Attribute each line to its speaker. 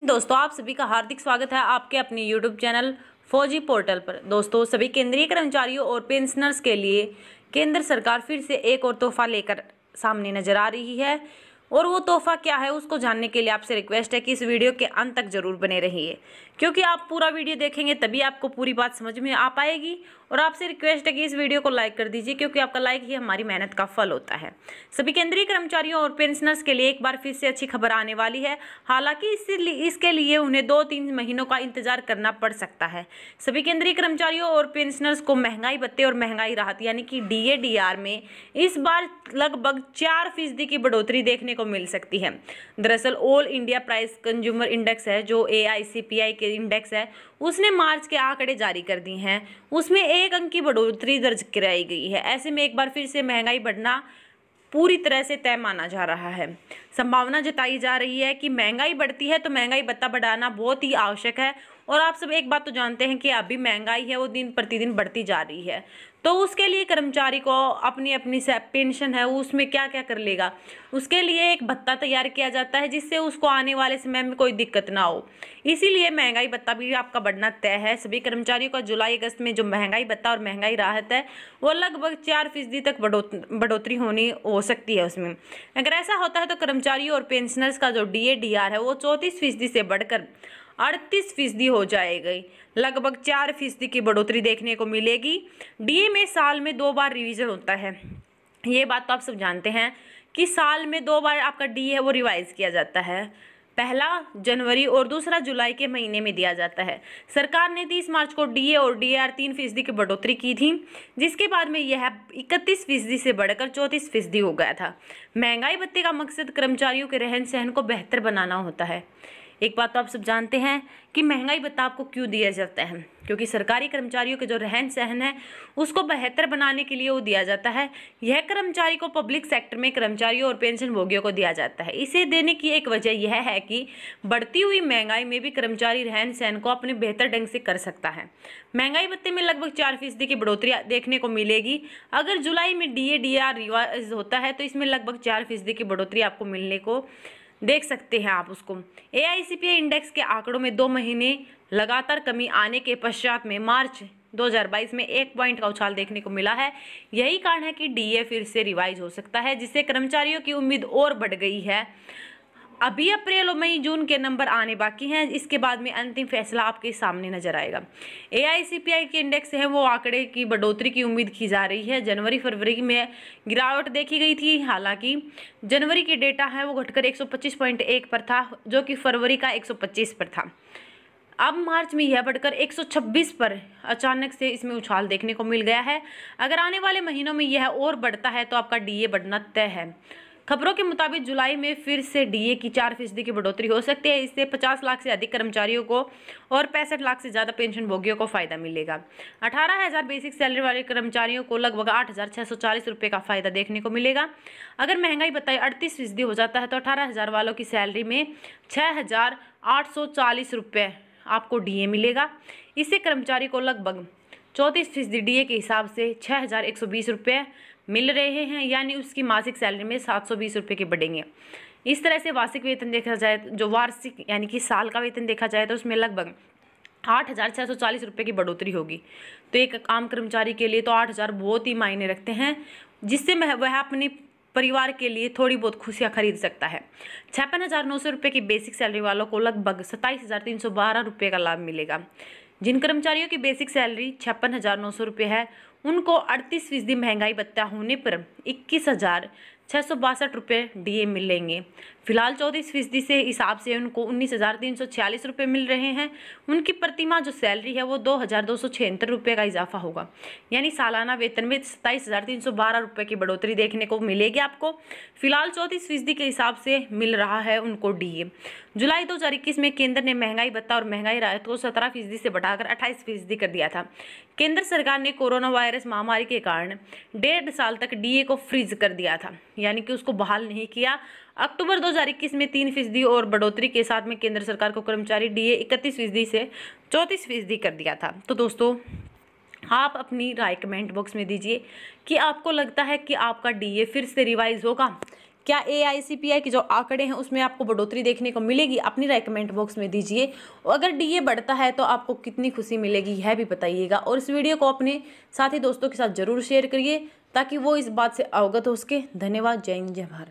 Speaker 1: दोस्तों, आप सभी का हार्दिक स्वागत है आपके अपने यूट्यूब चैनल फौजी पोर्टल पर। दोस्तों, सभी केंद्रीय कर्मचारियों और पेंशनर्स के लिए केंद्र सरकार फिर से एक और तोहफा लेकर सामने नजर आ रही है और वो तोहफा क्या है उसको जानने के लिए आपसे रिक्वेस्ट है कि इस वीडियो के अंत तक जरूर बने रहिए, क्योंकि आप पूरा वीडियो देखेंगे तभी आपको पूरी बात समझ में आ पाएगी। और आपसे रिक्वेस्ट है कि इस वीडियो को लाइक कर दीजिए, क्योंकि आपका लाइक ही हमारी मेहनत का फल होता है। सभी केंद्रीय कर्मचारियों और पेंशनर्स के लिए एक बार फिर से अच्छी खबर आने वाली है। हालांकि इसके लिए उन्हें 2-3 महीनों का इंतजार करना पड़ सकता है। सभी केंद्रीय कर्मचारियों और पेंशनर्स को महंगाई भत्ते और महंगाई राहत यानी कि DA/DR में इस बार लगभग 4% की बढ़ोतरी देखने को मिल सकती है। दरअसल all India price consumer index है, जो AICPI के इंडेक्स है, उसने मार्च के आंकड़े जारी कर दिए हैं। उसमें 1 अंक की बढ़ोतरी दर्ज कराई गई है। ऐसे में एक बार फिर से महंगाई बढ़ना पूरी तरह से तय माना जा रहा है। संभावना जताई जा रही है कि महंगाई बढ़ती है तो महंगाई भत्ता बढ़ाना बहुत ही आवश्यक है। और आप सब एक बात तो जानते हैं कि अभी महंगाई है वो दिन प्रतिदिन बढ़ती जा रही है, तो उसके लिए कर्मचारी को अपनी अपनी पेंशन है उसमें क्या क्या कर लेगा, उसके लिए एक भत्ता तैयार किया जाता है जिससे उसको आने वाले समय में कोई दिक्कत ना हो। इसीलिए महंगाई भत्ता भी आपका बढ़ना तय है। सभी कर्मचारियों का जुलाई अगस्त में जो महंगाई भत्ता और महंगाई राहत है वो लगभग 4% तक बढ़ोतरी होनी हो सकती है उसमें। अगर ऐसा होता है तो कर्मचारियों और पेंशनर्स का जो DA/DR है वो 34% से बढ़कर 38% हो जाएगी। लगभग 4% की बढ़ोतरी देखने को मिलेगी। DA में साल में 2 बार रिवीजन होता है। ये बात तो आप सब जानते हैं कि साल में 2 बार आपका DA है वो रिवाइज किया जाता है। पहला जनवरी और दूसरा जुलाई के महीने में दिया जाता है। सरकार ने 30 मार्च को DA और DAR 3% की बढ़ोतरी की थी, जिसके बाद में यह 31% से बढ़कर 34% हो गया था। महंगाई भत्ते का मकसद कर्मचारियों के रहन सहन को बेहतर बनाना होता है। एक बात तो आप सब जानते हैं कि महंगाई भत्ता आपको क्यों दिया जाता है, क्योंकि सरकारी कर्मचारियों के जो रहन सहन है उसको बेहतर बनाने के लिए वो दिया जाता है। यह कर्मचारी को पब्लिक सेक्टर में कर्मचारियों और पेंशन भोगियों को दिया जाता है। इसे देने की एक वजह यह है कि बढ़ती हुई महंगाई में भी कर्मचारी रहन सहन को अपने बेहतर ढंग से कर सकता है। महंगाई भत्ते में लगभग 4% की बढ़ोतरी देखने को मिलेगी। अगर जुलाई में DA/DR रिवाइज होता है तो इसमें लगभग 4% की बढ़ोतरी आपको मिलने को देख सकते हैं आप उसको। AICPI इंडेक्स के आंकड़ों में 2 महीने लगातार कमी आने के पश्चात में मार्च 2022 में 1 पॉइंट का उछाल देखने को मिला है। यही कारण है कि DA फिर से रिवाइज हो सकता है, जिससे कर्मचारियों की उम्मीद और बढ़ गई है। अभी अप्रैल और मई जून के नंबर आने बाकी हैं, इसके बाद में अंतिम फैसला आपके सामने नजर आएगा। AICPI के इंडेक्स है वो आंकड़े की बढ़ोतरी की उम्मीद की जा रही है। जनवरी फरवरी में गिरावट देखी गई थी, हालांकि जनवरी की डेटा है वो घटकर 125.1 पर था, जो कि फरवरी का 125 पर था। अब मार्च में यह बढ़कर 126 पर अचानक से इसमें उछाल देखने को मिल गया है। अगर आने वाले महीनों में यह और बढ़ता है तो आपका DA बढ़ना तय है। खबरों के मुताबिक जुलाई में फिर से DA की 4% की बढ़ोतरी हो सकती है। इससे 50 लाख से अधिक कर्मचारियों को और 65 लाख से ज़्यादा पेंशन भोगियों को फायदा मिलेगा। 18,000 बेसिक सैलरी वाले कर्मचारियों को लगभग 8,640 रुपये का फायदा देखने को मिलेगा। अगर महंगाई भत्ता 38% हो जाता है तो 18,000 वालों की सैलरी में 6,840 रुपये आपको DA मिलेगा। इससे कर्मचारी को लगभग 34% DA के हिसाब से 6,120 रुपये मिल रहे हैं, यानी उसकी मासिक सैलरी में 720 रुपये के बढ़ेंगे। इस तरह से वार्षिक वेतन देखा जाए, जो वार्षिक यानी कि साल का वेतन देखा जाए, तो उसमें लगभग 8,640 रुपये की बढ़ोतरी होगी। तो एक आम कर्मचारी के लिए तो 8,000 बहुत ही मायने रखते हैं, जिससे वह अपने परिवार के लिए थोड़ी बहुत खुशियाँ खरीद सकता है। 56,900 रुपये की बेसिक सैलरी वालों को लगभग 27,312 रुपये का लाभ मिलेगा। जिन कर्मचारियों की बेसिक सैलरी 56,900 रुपये है उनको 38% महंगाई भत्ता होने पर 21,662 रुपये DA मिलेंगे। फिलहाल 34% से हिसाब से उनको 19,346 रुपये मिल रहे हैं। उनकी प्रतिमाह जो सैलरी है वो 2,276 रुपये का इजाफा होगा, यानी सालाना वेतन में 27,312 रुपये की बढ़ोतरी देखने को मिलेगी आपको। फिलहाल 34% के हिसाब से मिल रहा है उनको DA। जुलाई 2021 में केंद्र ने महंगाई भत्ता और महंगाई राहत को 17% से बढ़ाकर 28% कर दिया था। केंद्र सरकार ने कोरोना वायरस महामारी के कारण 1.5 साल तक DA को फ्रीज कर दिया था, यानी कि उसको बहाल नहीं किया। अक्टूबर 2021 में 3% और बढ़ोतरी के साथ में केंद्र सरकार को कर्मचारी DA 31% से 34% कर दिया था। तो दोस्तों, आप अपनी राय कमेंट बॉक्स में दीजिए कि आपको लगता है कि आपका DA फिर से रिवाइज होगा क्या AICPI के जो आंकड़े हैं उसमें आपको बढ़ोतरी देखने को मिलेगी? अपनी राय कमेंट बॉक्स में दीजिए। और अगर DA बढ़ता है तो आपको कितनी खुशी मिलेगी यह भी बताइएगा। और इस वीडियो को अपने साथी दोस्तों के साथ जरूर शेयर करिए ताकि वो इस बात से अवगत हो सके। धन्यवाद। जय हिंद, जय भारत।